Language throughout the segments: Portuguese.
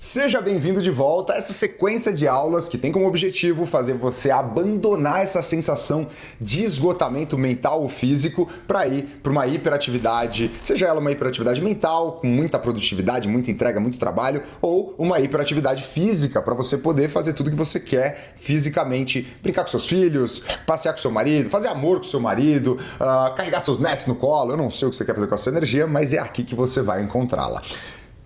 Seja bem-vindo de volta a essa sequência de aulas que tem como objetivo fazer você abandonar essa sensação de esgotamento mental ou físico para ir para uma hiperatividade, seja ela uma hiperatividade mental, com muita produtividade, muita entrega, muito trabalho, ou uma hiperatividade física para você poder fazer tudo que você quer fisicamente, brincar com seus filhos, passear com seu marido, fazer amor com seu marido, carregar seus netos no colo. Eu não sei o que você quer fazer com a sua energia, mas é aqui que você vai encontrá-la.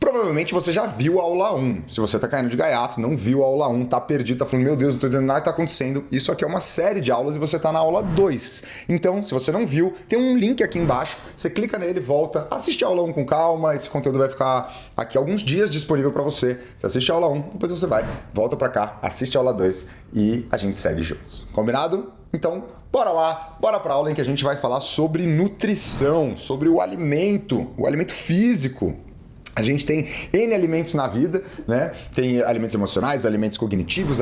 Provavelmente você já viu a aula 1. Se você tá caindo de gaiato, não viu a aula 1, tá perdido, tá falando, meu Deus, não tô entendendo nada que tá acontecendo. Isso aqui é uma série de aulas e você tá na aula 2. Então, se você não viu, tem um link aqui embaixo, você clica nele, volta, assiste a aula 1 com calma, esse conteúdo vai ficar aqui alguns dias disponível pra você. Você assiste a aula 1, depois você vai, volta pra cá, assiste a aula 2 e a gente segue juntos. Combinado? Então, bora lá, bora pra aula em que a gente vai falar sobre nutrição, sobre o alimento físico. A gente tem N alimentos na vida, né? Tem alimentos emocionais, alimentos cognitivos,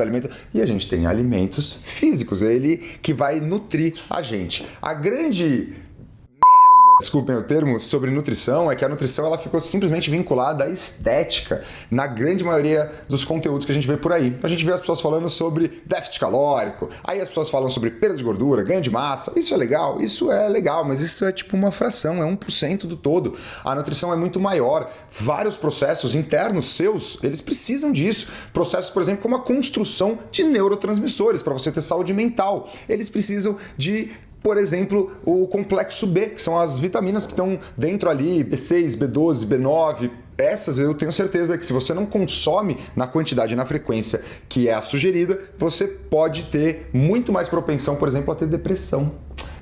e a gente tem alimentos físicos, ele que vai nutrir a gente. A grande desculpem o termo, sobre nutrição, é que a nutrição ela ficou simplesmente vinculada à estética na grande maioria dos conteúdos que a gente vê por aí. A gente vê as pessoas falando sobre déficit calórico, aí as pessoas falam sobre perda de gordura, ganho de massa. Isso é legal, mas isso é tipo uma fração, é 1% do todo. A nutrição é muito maior. Vários processos internos seus, eles precisam disso. Processos, por exemplo, como a construção de neurotransmissores para você ter saúde mental. Eles precisam de, por exemplo, o complexo B, que são as vitaminas que estão dentro ali, B6, B12, B9. Essas eu tenho certeza que se você não consome na quantidade e na frequência que é a sugerida, você pode ter muito mais propensão, por exemplo, a ter depressão.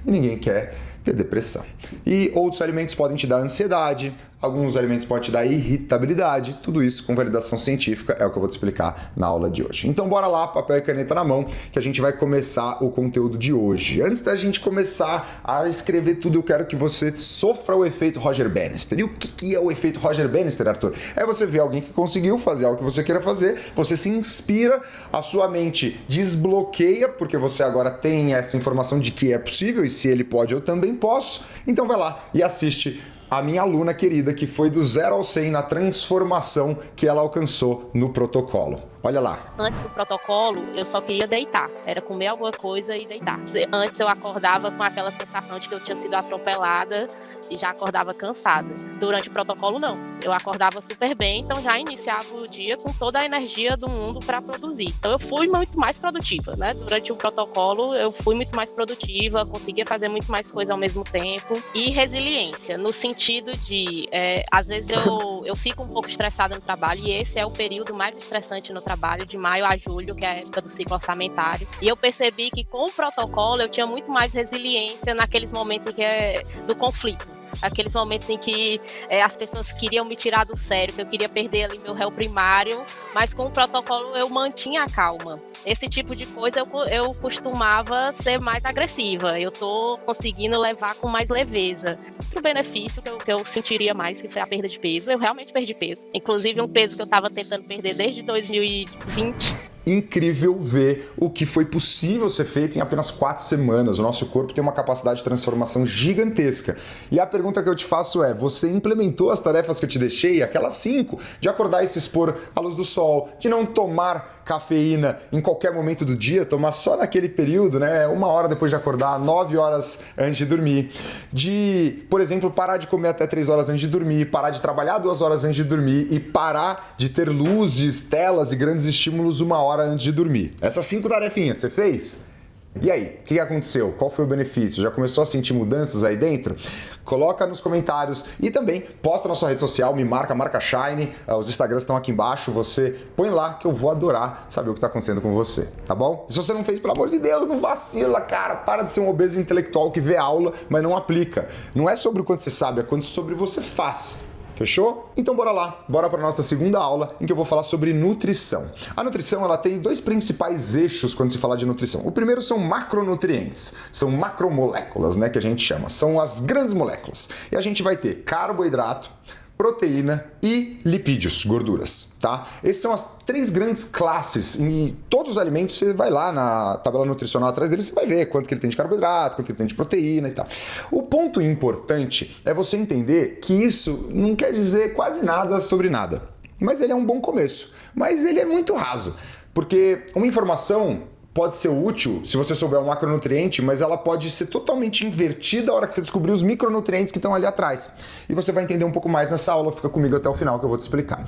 E ninguém quer ter depressão. E outros alimentos podem te dar ansiedade, alguns alimentos podem te dar irritabilidade, tudo isso com validação científica é o que eu vou te explicar na aula de hoje. Então bora lá, papel e caneta na mão, que a gente vai começar o conteúdo de hoje. Antes da gente começar a escrever tudo, eu quero que você sofra o efeito Roger Bannister. E o que é o efeito Roger Bannister, Arthur? É você ver alguém que conseguiu fazer algo que você queira fazer, você se inspira, a sua mente desbloqueia, porque você agora tem essa informação de que é possível, e se ele pode, eu também posso. Então vai lá e assiste a minha aluna querida, que foi do 0 ao 100 na transformação que ela alcançou no protocolo. Olha lá. Antes do protocolo, eu só queria deitar. Era comer alguma coisa e deitar. Antes eu acordava com aquela sensação de que eu tinha sido atropelada e já acordava cansada. Durante o protocolo, não. Eu acordava super bem, então já iniciava o dia com toda a energia do mundo para produzir. Então eu fui muito mais produtiva, né? Durante o protocolo, eu fui muito mais produtiva, conseguia fazer muito mais coisa ao mesmo tempo. E resiliência, no sentido de, às vezes eu fico um pouco estressada no trabalho, e esse é o período mais estressante no trabalho, de maio a julho, que é a época do ciclo orçamentário. E eu percebi que com o protocolo eu tinha muito mais resiliência naqueles momentos do conflito. Aqueles momentos em que as pessoas queriam me tirar do sério, que eu queria perder ali meu réu primário, mas com o protocolo eu mantinha a calma. Esse tipo de coisa eu costumava ser mais agressiva. Eu tô conseguindo levar com mais leveza. Outro benefício que eu sentiria mais, que foi a perda de peso. Eu realmente perdi peso. Inclusive um peso que eu tava tentando perder desde 2020. Incrível ver o que foi possível ser feito em apenas 4 semanas. O nosso corpo tem uma capacidade de transformação gigantesca. E a pergunta que eu te faço é, você implementou as tarefas que eu te deixei, aquelas 5, de acordar e se expor à luz do sol, de não tomar cafeína em qualquer momento do dia, tomar só naquele período, né, 1 hora depois de acordar, 9 horas antes de dormir, de, por exemplo, parar de comer até 3 horas antes de dormir, parar de trabalhar 2 horas antes de dormir e parar de ter luzes, telas e grandes estímulos 1 hora antes de dormir. Essas 5 tarefinhas, você fez? E aí, o que aconteceu? Qual foi o benefício? Já começou a sentir mudanças aí dentro? Coloca nos comentários e também posta na sua rede social, me marca Shine, os Instagrams estão aqui embaixo, você põe lá que eu vou adorar saber o que está acontecendo com você, tá bom? E se você não fez, pelo amor de Deus, não vacila, cara, para de ser um obeso intelectual que vê aula, mas não aplica. Não é sobre o quanto você sabe, é quanto sobre você faz. Fechou? Então bora lá, bora para nossa segunda aula em que eu vou falar sobre nutrição. A nutrição ela tem 2 principais eixos quando se fala de nutrição. O primeiro são macronutrientes, são macromoléculas, né, que a gente chama, são as grandes moléculas. E a gente vai ter carboidrato, proteína e lipídios, gorduras, tá? Essas são as 3 grandes classes. Em todos os alimentos, você vai lá na tabela nutricional atrás deles, você vai ver quanto que ele tem de carboidrato, quanto que ele tem de proteína e tal. O ponto importante é você entender que isso não quer dizer quase nada sobre nada. mas ele é um bom começo. Mas ele é muito raso, porque uma informação pode ser útil se você souber um macronutriente, mas ela pode ser totalmente invertida a hora que você descobrir os micronutrientes que estão ali atrás. E você vai entender um pouco mais nessa aula, fica comigo até o final que eu vou te explicar.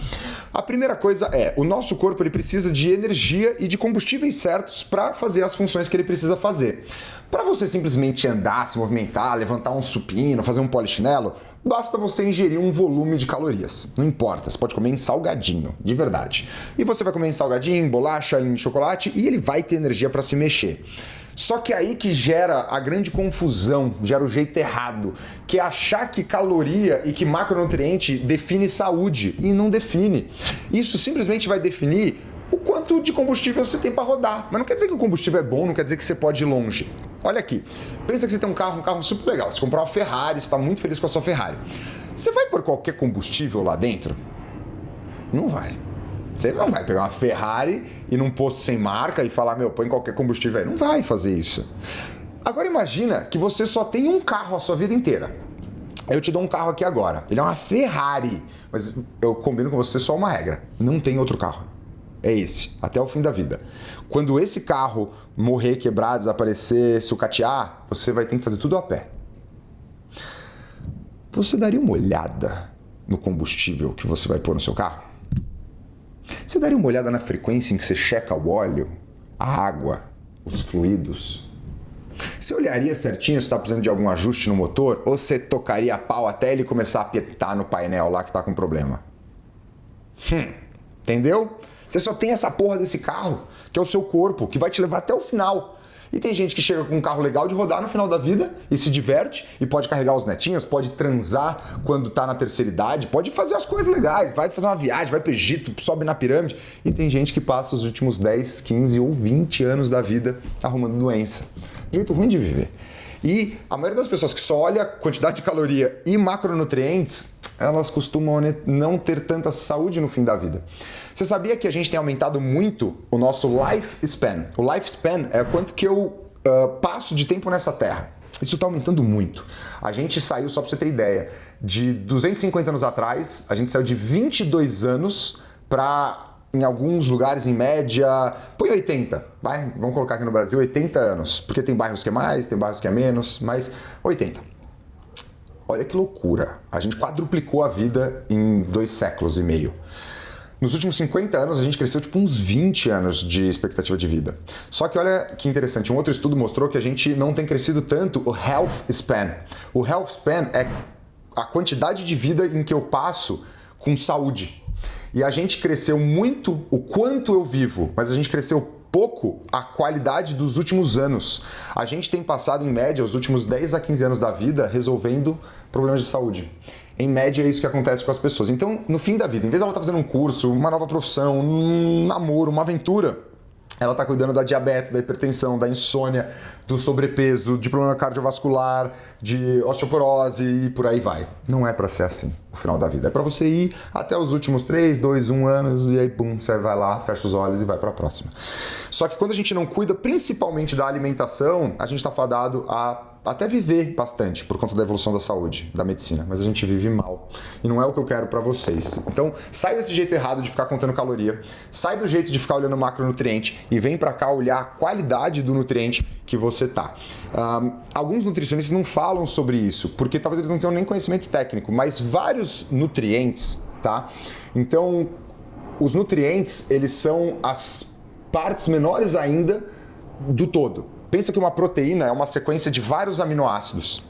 A primeira coisa é, o nosso corpo ele precisa de energia e de combustíveis certos para fazer as funções que ele precisa fazer. Para você simplesmente andar, se movimentar, levantar um supino, fazer um polichinelo, basta você ingerir um volume de calorias. Não importa, você pode comer em salgadinho, de verdade. E você vai comer em salgadinho, em bolacha, em chocolate, e ele vai ter energia para se mexer. Só que aí que gera a grande confusão, gera o jeito errado, que é achar que caloria e que macronutriente define saúde, e não define. Isso simplesmente vai definir o quanto de combustível você tem para rodar. Mas não quer dizer que o combustível é bom, não quer dizer que você pode ir longe. Olha aqui, pensa que você tem um carro super legal, você comprou uma Ferrari, você está muito feliz com a sua Ferrari. Você vai pôr qualquer combustível lá dentro? Não vai. Você não vai pegar uma Ferrari e num posto sem marca e falar, põe qualquer combustível aí. Não vai fazer isso. Agora imagina que você só tem um carro a sua vida inteira. Eu te dou um carro aqui agora, ele é uma Ferrari, mas eu combino com você só uma regra, não tem outro carro. É esse, até o fim da vida. Quando esse carro morrer, quebrar, desaparecer, sucatear, você vai ter que fazer tudo a pé. Você daria uma olhada no combustível que você vai pôr no seu carro? Você daria uma olhada na frequência em que você checa o óleo, a água, os fluidos? Você olharia certinho se está precisando de algum ajuste no motor? Ou você tocaria a pau até ele começar a apertar no painel lá que está com problema? Entendeu? Você só tem essa porra desse carro, que é o seu corpo, que vai te levar até o final. E tem gente que chega com um carro legal de rodar no final da vida e se diverte e pode carregar os netinhos, pode transar quando tá na terceira idade, pode fazer as coisas legais, vai fazer uma viagem, vai pro Egito, sobe na pirâmide. E tem gente que passa os últimos 10, 15 ou 20 anos da vida arrumando doença. Jeito ruim de viver. E a maioria das pessoas que só olha quantidade de caloria e macronutrientes, elas costumam não ter tanta saúde no fim da vida. Você sabia que a gente tem aumentado muito o nosso lifespan? O lifespan é quanto que eu passo de tempo nessa terra. Isso está aumentando muito. A gente saiu, só para você ter ideia, de 250 anos atrás, a gente saiu de 22 anos para, em alguns lugares, em média, põe 80, vai? Vamos colocar aqui no Brasil 80 anos, porque tem bairros que é mais, tem bairros que é menos, mas 80. Olha que loucura, a gente quadruplicou a vida em 2 séculos e meio. Nos últimos 50 anos, a gente cresceu tipo uns 20 anos de expectativa de vida. Só que olha que interessante, um outro estudo mostrou que a gente não tem crescido tanto o health span. O health span é a quantidade de vida em que eu passo com saúde. E a gente cresceu muito o quanto eu vivo, mas a gente cresceu pouco a qualidade dos últimos anos. A gente tem passado, em média, os últimos 10 a 15 anos da vida resolvendo problemas de saúde. Em média, é isso que acontece com as pessoas. Então, no fim da vida, em vez de ela estar fazendo um curso, uma nova profissão, um namoro, uma aventura, ela está cuidando da diabetes, da hipertensão, da insônia, do sobrepeso, de problema cardiovascular, de osteoporose e por aí vai. Não é para ser assim o final da vida. É para você ir até os últimos 3, 2, 1 anos e aí, pum, você vai lá, fecha os olhos e vai para a próxima. Só que quando a gente não cuida principalmente da alimentação, a gente está fadado a até viver bastante por conta da evolução da saúde, da medicina, mas a gente vive mal. E não é o que eu quero pra vocês. Então, sai desse jeito errado de ficar contando caloria, sai do jeito de ficar olhando macronutriente e vem pra cá olhar a qualidade do nutriente que você tá. Alguns nutricionistas não falam sobre isso, porque talvez eles não tenham nem conhecimento técnico, mas vários nutrientes, tá? Então, os nutrientes, eles são as partes menores ainda do todo. Pensa que uma proteína é uma sequência de vários aminoácidos.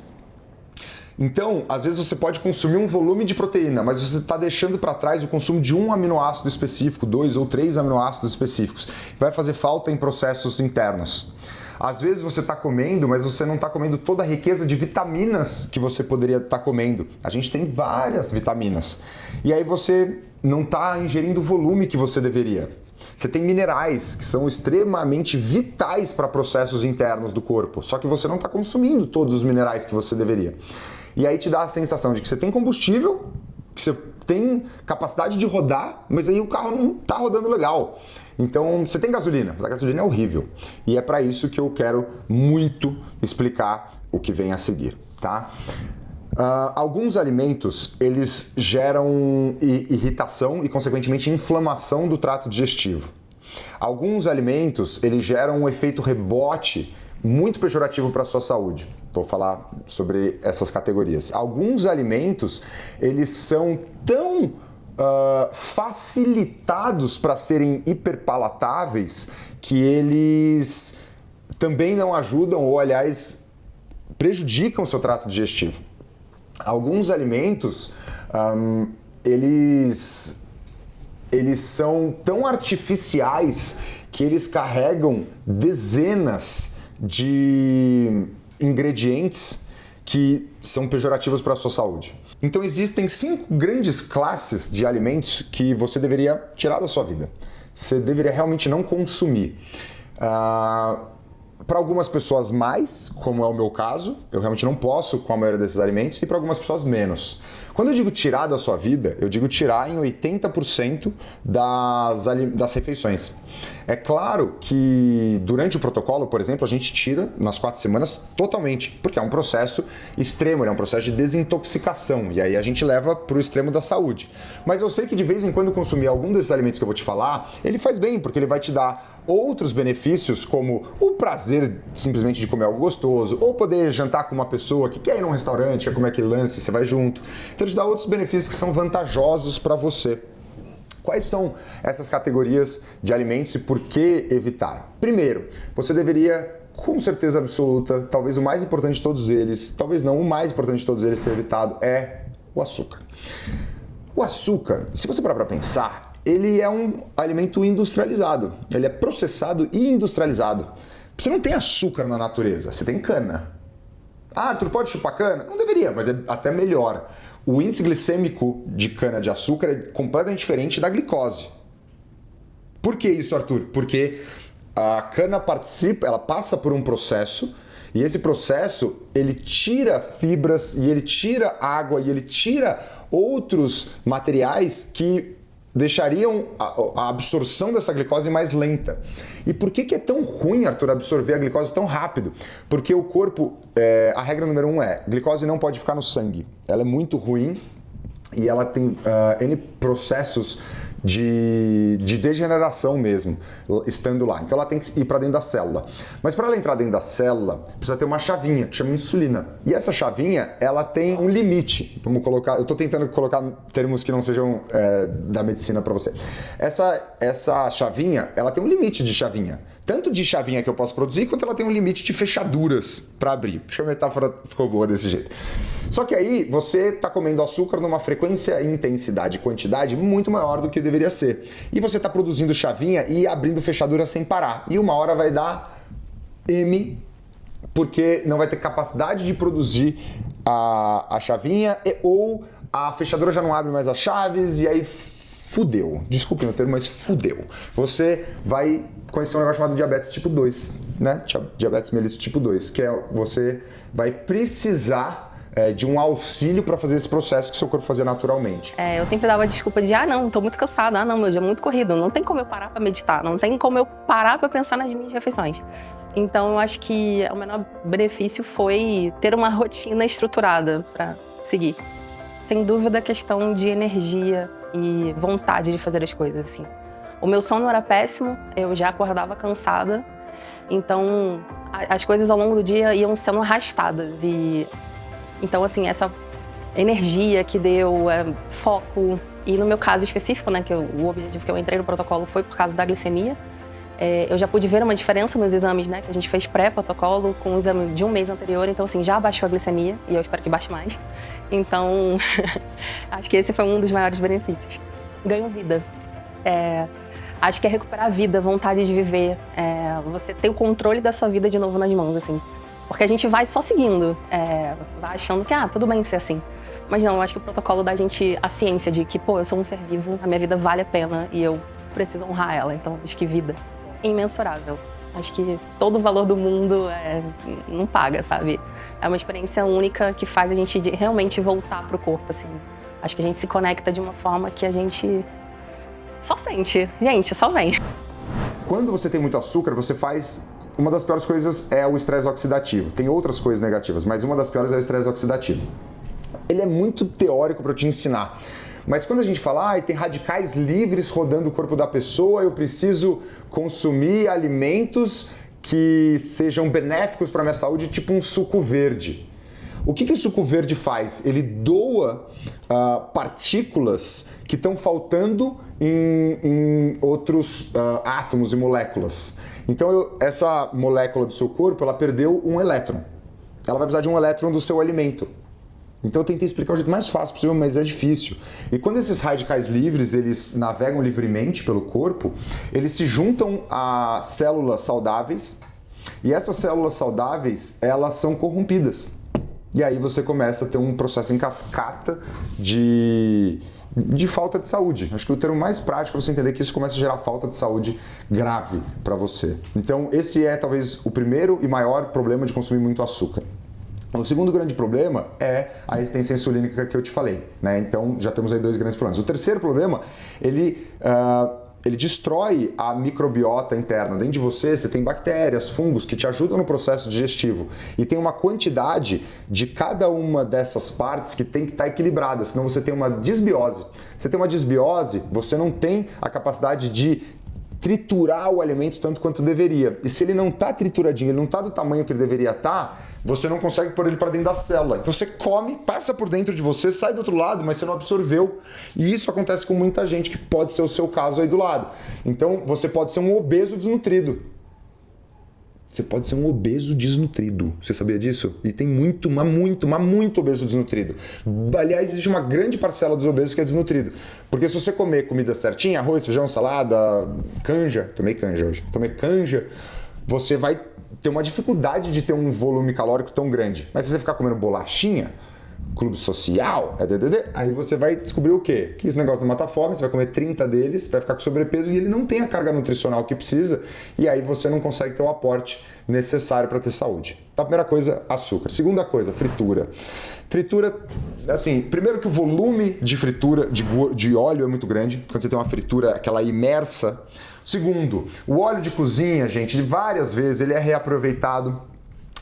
Então, às vezes você pode consumir um volume de proteína, mas você está deixando para trás o consumo de um aminoácido específico, 2 ou 3 aminoácidos específicos. Vai fazer falta em processos internos. Às vezes você está comendo, mas você não está comendo toda a riqueza de vitaminas que você poderia estar comendo. A gente tem várias vitaminas. E aí você não está ingerindo o volume que você deveria. Você tem minerais que são extremamente vitais para processos internos do corpo, só que você não está consumindo todos os minerais que você deveria. E aí te dá a sensação de que você tem combustível, que você tem capacidade de rodar, mas aí o carro não está rodando legal. Então você tem gasolina, mas a gasolina é horrível. E é para isso que eu quero muito explicar o que vem a seguir, tá? Alguns alimentos, eles geram irritação e, consequentemente, inflamação do trato digestivo. Alguns alimentos, eles geram um efeito rebote muito pejorativo para a sua saúde. Vou falar sobre essas categorias. Alguns alimentos, eles são tão facilitados para serem hiperpalatáveis que eles também não ajudam ou, aliás, prejudicam o seu trato digestivo. Alguns alimentos, eles são tão artificiais que eles carregam dezenas de ingredientes que são pejorativos para a sua saúde. Então existem 5 grandes classes de alimentos que você deveria tirar da sua vida. Você deveria realmente não consumir. Para algumas pessoas mais, como é o meu caso, eu realmente não posso com a maioria desses alimentos, e para algumas pessoas menos. Quando eu digo tirar da sua vida, eu digo tirar em 80% das refeições. É claro que durante o protocolo, por exemplo, a gente tira nas 4 semanas totalmente, porque é um processo extremo, é um processo de desintoxicação, e aí a gente leva para o extremo da saúde. Mas eu sei que de vez em quando consumir algum desses alimentos que eu vou te falar, ele faz bem, porque ele vai te dar outros benefícios, como o prazer simplesmente de comer algo gostoso, ou poder jantar com uma pessoa que quer ir num restaurante, quer comer aquele lance, você vai junto. Então ele te dá outros benefícios que são vantajosos para você. Quais são essas categorias de alimentos e por que evitar? Primeiro, você deveria, com certeza absoluta, talvez o mais importante de todos eles, talvez não o mais importante de todos eles ser evitado, é o açúcar. O açúcar, se você parar para pensar, ele é um alimento industrializado. Ele é processado e industrializado. Você não tem açúcar na natureza, você tem cana. Ah, Arthur, pode chupar cana? Não deveria, mas é até melhor. O índice glicêmico de cana-de-açúcar é completamente diferente da glicose. Por que isso, Arthur? Porque a cana ela passa por um processo, e esse processo, ele tira fibras, e ele tira água, e ele tira outros materiais que deixariam a absorção dessa glicose mais lenta. E por que é tão ruim, Arthur, absorver a glicose tão rápido? Porque o corpo, a regra número 1 é, glicose não pode ficar no sangue. Ela é muito ruim e ela tem N processos de degeneração mesmo, estando lá. Então ela tem que ir para dentro da célula. Mas para ela entrar dentro da célula, precisa ter uma chavinha, que chama insulina. E essa chavinha, ela tem um limite. Vamos colocar, eu estou tentando colocar termos que não sejam da medicina para você. Essa chavinha, ela tem um limite de chavinha. Tanto de chavinha que eu posso produzir, quanto ela tem um limite de fechaduras para abrir. Acho que a metáfora ficou boa desse jeito. Só que aí você está comendo açúcar numa frequência, intensidade e quantidade muito maior do que deveria ser. E você está produzindo chavinha e abrindo fechadura sem parar. E uma hora vai dar M, porque não vai ter capacidade de produzir a chavinha ou a fechadura já não abre mais as chaves e aí fudeu. Desculpem o termo, mas fudeu. Você vai conhecer um negócio chamado diabetes tipo 2, né? Diabetes mellitus tipo 2, que é você vai precisar de um auxílio para fazer esse processo que seu corpo fazia naturalmente. Eu sempre dava a desculpa de, não, tô muito cansada, não, meu dia é muito corrido, não tem como eu parar para meditar, não tem como eu parar para pensar nas minhas refeições. Então eu acho que o menor benefício foi ter uma rotina estruturada para seguir. Sem dúvida a questão de energia e vontade de fazer as coisas, assim. O meu sono era péssimo, eu já acordava cansada, então as coisas ao longo do dia iam sendo arrastadas e então, assim, essa energia que deu, foco, e no meu caso específico, né, que o objetivo que eu entrei no protocolo foi por causa da glicemia, eu já pude ver uma diferença nos exames, né, que a gente fez pré-protocolo com o exame de um mês anterior, então, assim, já baixou a glicemia, e eu espero que baixe mais. Então, acho que esse foi um dos maiores benefícios. Ganho vida. Acho que é recuperar a vida, vontade de viver, você ter o controle da sua vida de novo nas mãos, assim. Porque a gente vai só seguindo, vai achando que, tudo bem ser assim. Mas não, eu acho que o protocolo dá a gente a ciência de que, eu sou um ser vivo, a minha vida vale a pena e eu preciso honrar ela. Então, acho que vida é imensurável. Acho que todo o valor do mundo não paga, sabe? É uma experiência única que faz a gente realmente voltar pro corpo, assim. Acho que a gente se conecta de uma forma que a gente só sente. Gente, só vem. Quando você tem muito açúcar, você faz... Uma das piores coisas é o estresse oxidativo. Tem outras coisas negativas, mas uma das piores é o estresse oxidativo. ele é muito teórico para eu te ensinar. Mas quando a gente fala, tem radicais livres rodando o corpo da pessoa, eu preciso consumir alimentos que sejam benéficos para a minha saúde, tipo um suco verde. O que o suco verde faz? Ele doa partículas que estão faltando em outros átomos e moléculas. Então, essa molécula do seu corpo, ela perdeu um elétron. Ela vai precisar de um elétron do seu alimento. Então eu tentei explicar o jeito mais fácil possível, mas é difícil. E quando esses radicais livres, eles navegam livremente pelo corpo, eles se juntam a células saudáveis, e essas células saudáveis, elas são corrompidas. E aí você começa a ter um processo em cascata de falta de saúde. Acho que o termo mais prático é você entender que isso começa a gerar falta de saúde grave para você. Então esse é talvez o primeiro e maior problema de consumir muito açúcar. O segundo grande problema é a resistência insulínica que eu te falei, né? Então já temos aí 2 grandes problemas. O terceiro problema, ele destrói a microbiota interna. Dentro de você tem bactérias, fungos que te ajudam no processo digestivo. E tem uma quantidade de cada uma dessas partes que tem que estar equilibrada, senão você tem uma disbiose. Você tem uma disbiose, você não tem a capacidade de triturar o alimento tanto quanto deveria. E se ele não está trituradinho, ele não está do tamanho que ele deveria estar, você não consegue pôr ele para dentro da célula. Então você come, passa por dentro de você, sai do outro lado, mas você não absorveu. E isso acontece com muita gente, que pode ser o seu caso aí do lado. Então você pode ser um obeso desnutrido. Você pode ser um obeso desnutrido. Você sabia disso? E tem muito obeso desnutrido. Aliás, existe uma grande parcela dos obesos que é desnutrido. Porque se você comer comida certinha, arroz, feijão, salada, canja, tomei canja hoje, você vai ter uma dificuldade de ter um volume calórico tão grande. Mas se você ficar comendo bolachinha, clube social, aí você vai descobrir o quê? Que esse negócio não mata fome, você vai comer 30 deles, vai ficar com sobrepeso e ele não tem a carga nutricional que precisa, e aí você não consegue ter o aporte necessário para ter saúde. Então, a primeira coisa, açúcar. Segunda coisa, fritura. Fritura, assim, primeiro que o volume de fritura de óleo é muito grande, quando você tem uma fritura, aquela imersa. Segundo, o óleo de cozinha, gente, várias vezes ele é reaproveitado.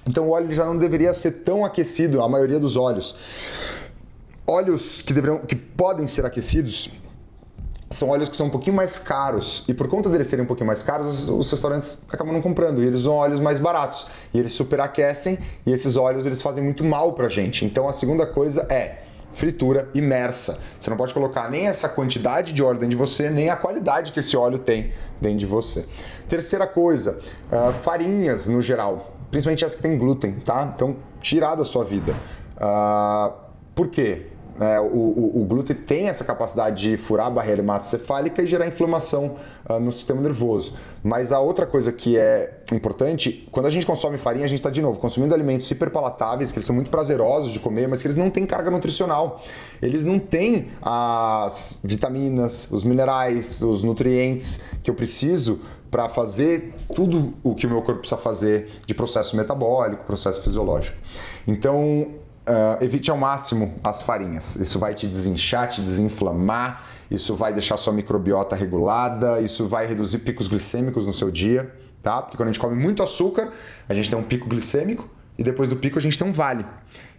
Então o óleo já não deveria ser tão aquecido, a maioria dos óleos. Óleos que podem ser aquecidos são óleos que são um pouquinho mais caros, e por conta deles serem um pouquinho mais caros, os restaurantes acabam não comprando, e eles usam óleos mais baratos, e eles superaquecem, e esses óleos eles fazem muito mal pra gente. Então a segunda coisa é fritura imersa. Você não pode colocar nem essa quantidade de óleo dentro de você, nem a qualidade que esse óleo tem dentro de você. Terceira coisa, farinhas no geral. Principalmente as que tem glúten, tá? Então, tirar da sua vida. Por quê? O glúten tem essa capacidade de furar a barreira hematocefálica e gerar inflamação no sistema nervoso. Mas a outra coisa que é importante, quando a gente consome farinha, a gente está, de novo, consumindo alimentos hiperpalatáveis, que eles são muito prazerosos de comer, mas que eles não têm carga nutricional. Eles não têm as vitaminas, os minerais, os nutrientes que eu preciso para fazer tudo o que o meu corpo precisa fazer de processo metabólico, processo fisiológico. Então, evite ao máximo as farinhas. Isso vai te desinchar, te desinflamar, isso vai deixar sua microbiota regulada, isso vai reduzir picos glicêmicos no seu dia, tá? Porque quando a gente come muito açúcar, a gente tem um pico glicêmico e depois do pico a gente tem um vale.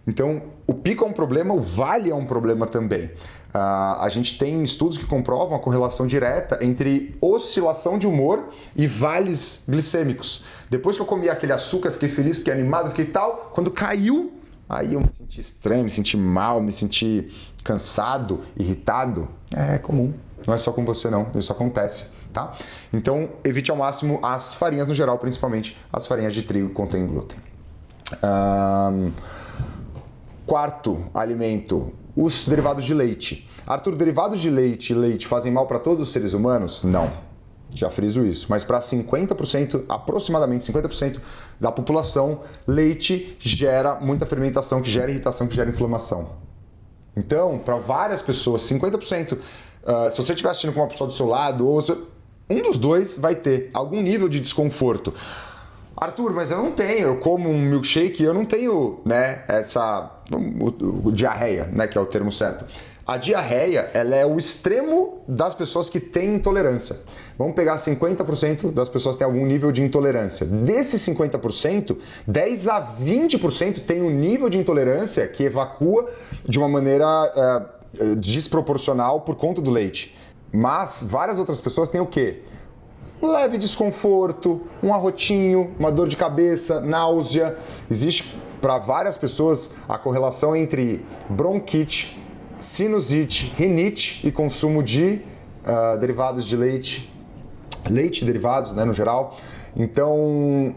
Então, o pico é um problema, o vale é um problema também. A gente tem estudos que comprovam a correlação direta entre oscilação de humor e vales glicêmicos. Depois que eu comi aquele açúcar, fiquei feliz, fiquei animado, fiquei tal, quando caiu, aí eu me senti estranho, me senti mal, me senti cansado, irritado. É comum, não é só com você não, isso acontece, tá? Então, evite ao máximo as farinhas no geral, principalmente as farinhas de trigo que contêm glúten. Quarto alimento, os derivados de leite. Arthur, derivados de leite e leite fazem mal para todos os seres humanos? Não, já friso isso. Mas para 50%, aproximadamente 50% da população, leite gera muita fermentação, que gera irritação, que gera inflamação. Então, para várias pessoas, 50%, se você estiver assistindo com uma pessoa do seu lado, ou um dos dois vai ter algum nível de desconforto. Arthur, mas eu como um milkshake e eu não tenho, né, essa diarreia, né, que é o termo certo. A diarreia, ela é o extremo das pessoas que têm intolerância. Vamos pegar 50% das pessoas que têm algum nível de intolerância. Desses 50%, 10 a 20% tem um nível de intolerância que evacua de uma maneira desproporcional por conta do leite. Mas várias outras pessoas têm o quê? Um leve desconforto, um arrotinho, uma dor de cabeça, náusea. Existe para várias pessoas a correlação entre bronquite, sinusite, rinite e consumo de derivados de leite e derivados, né, no geral. Então,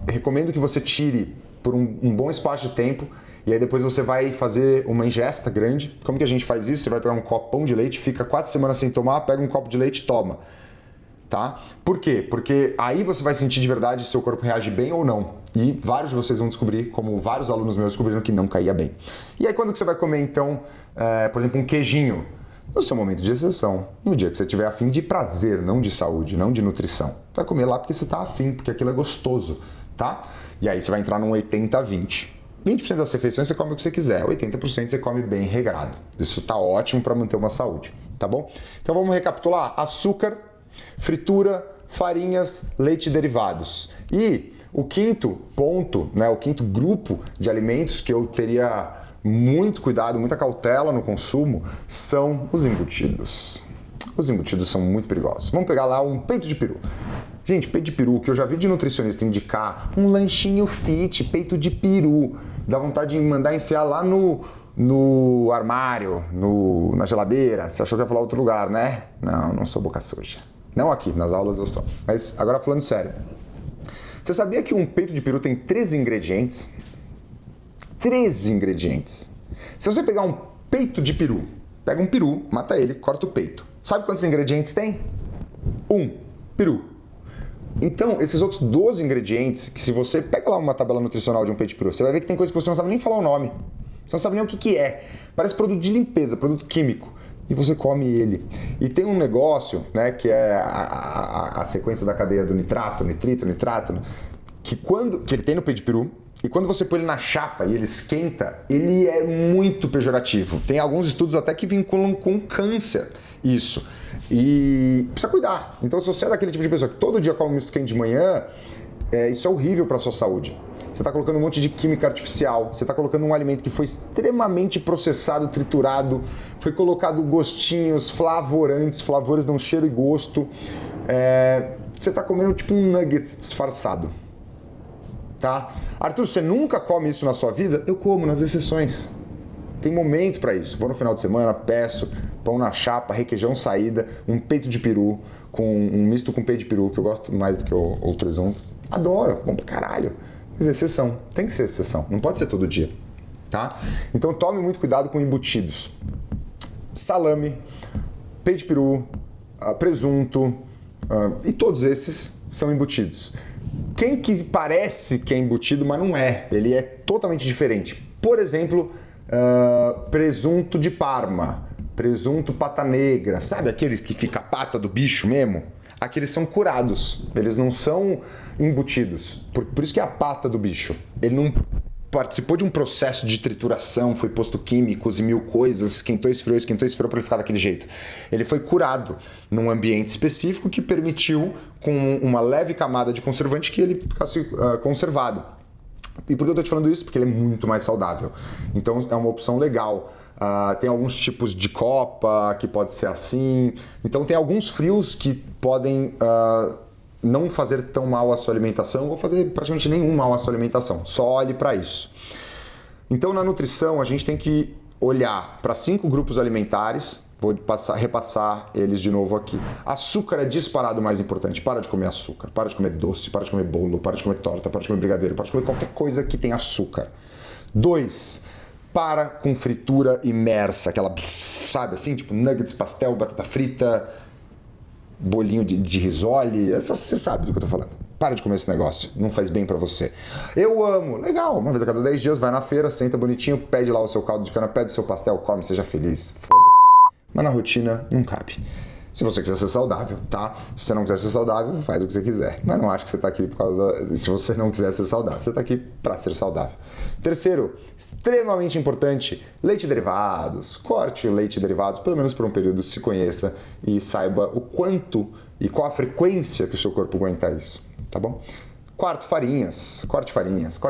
recomendo que você tire por um bom espaço de tempo e aí depois você vai fazer uma ingesta grande. Como que a gente faz isso? Você vai pegar um copão de leite, fica 4 semanas sem tomar, pega um copo de leite e toma. Tá? Por quê? Porque aí você vai sentir de verdade se seu corpo reage bem ou não. E vários de vocês vão descobrir, como vários alunos meus descobriram que não caía bem. E aí quando que você vai comer então, por exemplo, um queijinho? No seu momento de exceção, no dia que você tiver afim de prazer, não de saúde, não de nutrição. Vai comer lá porque você tá afim, porque aquilo é gostoso, tá? E aí você vai entrar num 80-20. 20% das refeições você come o que você quiser, 80% você come bem regrado. Isso tá ótimo para manter uma saúde, tá bom? Então vamos recapitular: açúcar, fritura, farinhas, leite e derivados. E o quinto ponto, né, o quinto grupo de alimentos que eu teria muito cuidado, muita cautela no consumo, são os embutidos. Os embutidos são muito perigosos. Vamos pegar lá um peito de peru. Gente, peito de peru, que eu já vi de nutricionista indicar, um lanchinho fit, peito de peru. Dá vontade de mandar enfiar lá no armário, na geladeira. Você achou que ia falar outro lugar, né? Não sou boca suja. Não aqui, nas aulas eu sou. Mas agora falando sério. Você sabia que um peito de peru tem 13 ingredientes? 13 ingredientes. Se você pegar um peito de peru, pega um peru, mata ele, corta o peito. Sabe quantos ingredientes tem? 1. Peru. Então, esses outros 12 ingredientes, que se você pega lá uma tabela nutricional de um peito de peru, você vai ver que tem coisa que você não sabe nem falar o nome. Você não sabe nem o que é. Parece produto de limpeza, produto químico. E você come ele. E tem um negócio, né, que é a sequência da cadeia do nitrato, nitrito, nitrato, que ele tem no peito de peru, e quando você põe ele na chapa e ele esquenta, ele é muito pejorativo. Tem alguns estudos até que vinculam com câncer isso. E precisa cuidar. Então, se você é daquele tipo de pessoa que todo dia come um misto quente de manhã, isso é horrível para a sua saúde. Você está colocando um monte de química artificial, você está colocando um alimento que foi extremamente processado, triturado, foi colocado gostinhos, flavorantes, flavores dão cheiro e gosto. Você está comendo tipo um nuggets disfarçado. Tá? Arthur, você nunca come isso na sua vida? Eu como nas exceções. Tem momento para isso. Vou no final de semana, peço pão na chapa, requeijão saída, um peito de peru, com um misto com peito de peru, que eu gosto mais do que o presunto. Adoro, bom pra caralho. Mas exceção, tem que ser exceção, não pode ser todo dia, tá? Então tome muito cuidado com embutidos. Salame, peito de peru, presunto, e todos esses são embutidos. Quem que parece que é embutido, mas não é, ele é totalmente diferente. Por exemplo, presunto de Parma, presunto pata negra, sabe aqueles que fica a pata do bicho mesmo? Aqueles são curados, eles não são embutidos, por isso que é a pata do bicho. Ele não participou de um processo de trituração, foi posto químicos e mil coisas, esquentou e esfriou para ele ficar daquele jeito. Ele foi curado num ambiente específico que permitiu, com uma leve camada de conservante, que ele ficasse conservado. E por que eu tô te falando isso? Porque ele é muito mais saudável. Então é uma opção legal. Tem alguns tipos de copa que pode ser assim. Então tem alguns frios que podem não fazer tão mal à sua alimentação ou fazer praticamente nenhum mal à sua alimentação. Só olhe para isso. Então na nutrição a gente tem que olhar para 5 grupos alimentares. Vou repassar eles de novo aqui. Açúcar é disparado mais importante. Para de comer açúcar, para de comer doce, para de comer bolo, para de comer torta, para de comer brigadeiro, para de comer qualquer coisa que tenha açúcar. 2. Para com fritura imersa, aquela, sabe assim, tipo nuggets, pastel, batata frita, bolinho de risole, você sabe do que eu tô falando. Para de comer esse negócio, não faz bem pra você. Eu amo, legal, uma vez a cada 10 dias vai na feira, senta bonitinho, pede lá o seu caldo de cana, pede o seu pastel, come, seja feliz, foda-se. Mas na rotina não cabe. Se você quiser ser saudável, tá? Se você não quiser ser saudável, faz o que você quiser. Mas não acho que você tá aqui por causa... Se você não quiser ser saudável, você tá aqui para ser saudável. Terceiro, extremamente importante, leite e derivados. Corte o leite e derivados, pelo menos por um período, se conheça e saiba o quanto e qual a frequência que o seu corpo aguenta isso, tá bom? Quarto, farinhas. Corte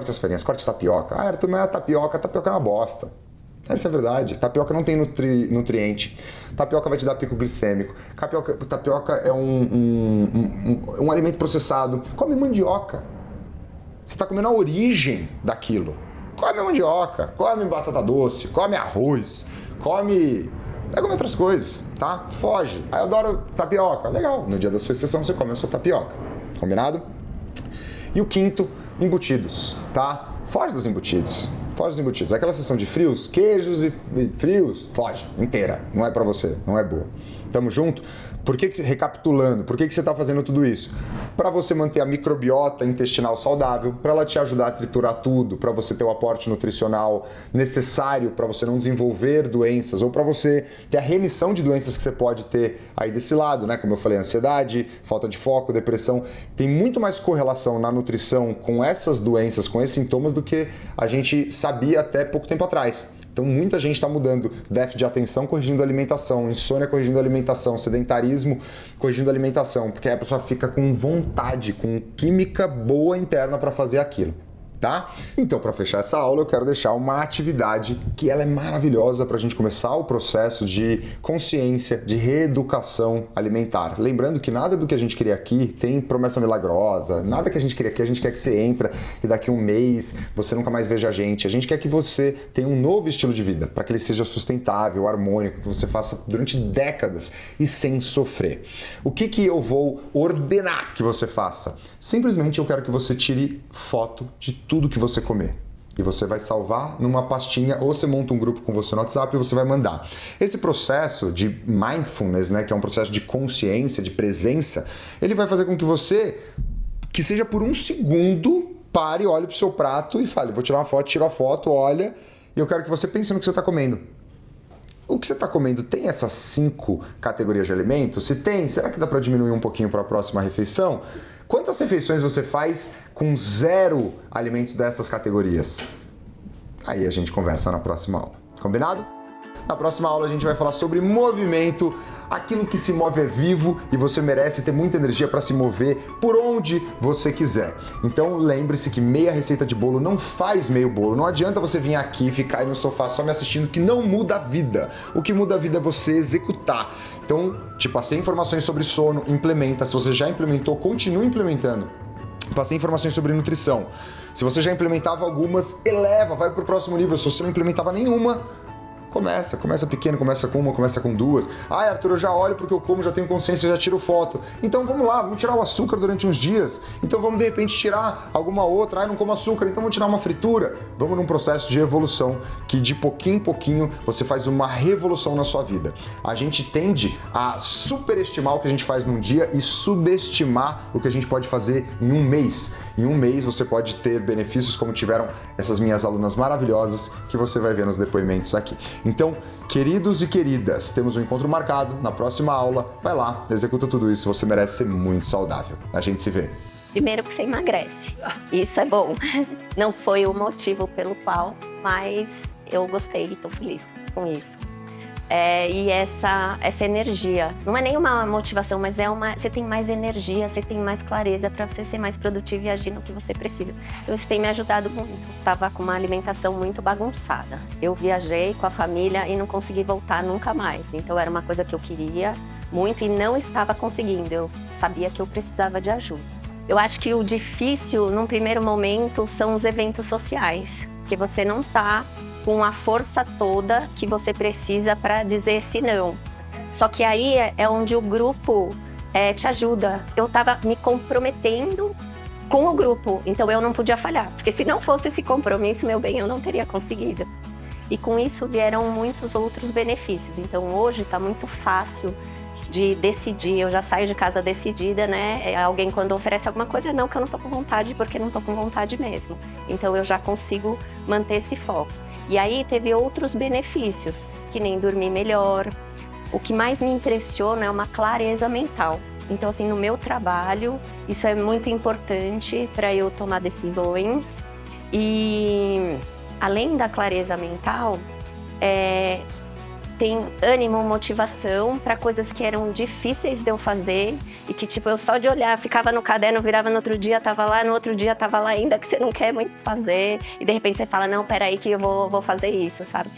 as farinhas, corte tapioca. Ah, Arthur, mas a tapioca é uma bosta. Essa é a verdade. Tapioca não tem nutriente. Tapioca vai te dar pico glicêmico. Tapioca é um alimento processado. Come mandioca. Você está comendo a origem daquilo. Come mandioca, come batata doce, come arroz, come outras coisas, tá? Foge. Ah, eu adoro tapioca. Legal. No dia da sua exceção você come a sua tapioca. Combinado? E o quinto, embutidos, tá? Foge dos embutidos. Aquela seção de frios, queijos e frios, foge, inteira. Não é pra você, não é boa. Tamo junto? Recapitulando, por que você tá fazendo tudo isso? Para você manter a microbiota intestinal saudável, para ela te ajudar a triturar tudo, para você ter o aporte nutricional necessário para você não desenvolver doenças ou para você ter a remissão de doenças que você pode ter aí desse lado, né? Como eu falei, ansiedade, falta de foco, depressão. Tem muito mais correlação na nutrição com essas doenças, com esses sintomas do que a gente sabia até pouco tempo atrás. Então muita gente está mudando déficit de atenção corrigindo a alimentação, insônia corrigindo a alimentação, sedentarismo corrigindo a alimentação, porque aí a pessoa fica com vontade, com química boa interna para fazer aquilo. Tá? Então, para fechar essa aula, eu quero deixar uma atividade que ela é maravilhosa para a gente começar o processo de consciência, de reeducação alimentar. Lembrando que nada do que a gente cria aqui tem promessa milagrosa, nada que a gente cria aqui, a gente quer que você entra e daqui um mês você nunca mais veja a gente. A gente quer que você tenha um novo estilo de vida, para que ele seja sustentável, harmônico, que você faça durante décadas e sem sofrer. O que eu vou ordenar que você faça? Simplesmente eu quero que você tire foto de tudo que você comer. E você vai salvar numa pastinha, ou você monta um grupo com você no WhatsApp e você vai mandar. Esse processo de mindfulness, né, que é um processo de consciência, de presença, ele vai fazer com que você, que seja por um segundo, pare, olhe pro seu prato e fale, vou tirar uma foto, tira a foto, olha, e eu quero que você pense no que você está comendo. O que você está comendo tem essas 5 categorias de alimentos? Se tem, será que dá para diminuir um pouquinho para a próxima refeição? Quantas refeições você faz com 0 alimentos dessas categorias? Aí a gente conversa na próxima aula. Combinado? Na próxima aula a gente vai falar sobre movimento. Aquilo que se move é vivo e você merece ter muita energia para se mover por onde você quiser. Então lembre-se que meia receita de bolo não faz meio bolo. Não adianta você vir aqui e ficar aí no sofá só me assistindo, que não muda a vida. O que muda a vida é você executar. Então, te passei informações sobre sono, implementa. Se você já implementou, continue implementando. Passei informações sobre nutrição. Se você já implementava algumas, eleva, vai para o próximo nível. Se você não implementava nenhuma, Começa pequeno, começa com uma, começa com 2. Ah, Arthur, eu já olho porque eu como, já tenho consciência, já tiro foto. Então vamos lá, vamos tirar o açúcar durante uns dias. Então vamos de repente tirar alguma outra. Ah, eu não como açúcar, então vamos tirar uma fritura. Vamos num processo de evolução que de pouquinho em pouquinho você faz uma revolução na sua vida. A gente tende a superestimar o que a gente faz num dia e subestimar o que a gente pode fazer em um mês. Em um mês você pode ter benefícios como tiveram essas minhas alunas maravilhosas que você vai ver nos depoimentos aqui. Então, queridos e queridas, temos um encontro marcado na próxima aula. Vai lá, executa tudo isso, você merece ser muito saudável. A gente se vê. Primeiro que você emagrece, isso é bom. Não foi o motivo pelo qual, mas eu gostei e estou feliz com isso. E essa energia, não é nenhuma motivação, mas você tem mais energia, você tem mais clareza para você ser mais produtivo e agir no que você precisa. Então isso tem me ajudado muito. Estava com uma alimentação muito bagunçada. Eu viajei com a família e não consegui voltar nunca mais. Então era uma coisa que eu queria muito e não estava conseguindo. Eu sabia que eu precisava de ajuda. Eu acho que o difícil, num primeiro momento, são os eventos sociais, que você não está com a força toda que você precisa para dizer esse não. Só que aí é onde o grupo te ajuda. Eu estava me comprometendo com o grupo, então eu não podia falhar. Porque se não fosse esse compromisso, meu bem, eu não teria conseguido. E com isso vieram muitos outros benefícios. Então hoje está muito fácil de decidir, eu já saio de casa decidida, né? Alguém quando oferece alguma coisa, não, que eu não tô com vontade, porque não tô com vontade mesmo. Então eu já consigo manter esse foco. E aí teve outros benefícios, que nem dormir melhor, o que mais me impressiona é uma clareza mental. Então, assim, no meu trabalho, isso é muito importante para eu tomar decisões. E, além da clareza mental, tem ânimo, motivação para coisas que eram difíceis de eu fazer e que, tipo, eu só de olhar, ficava no caderno, virava no outro dia, tava lá, no outro dia tava lá ainda, que você não quer muito fazer. E, de repente, você fala, não, peraí que eu vou fazer isso, sabe?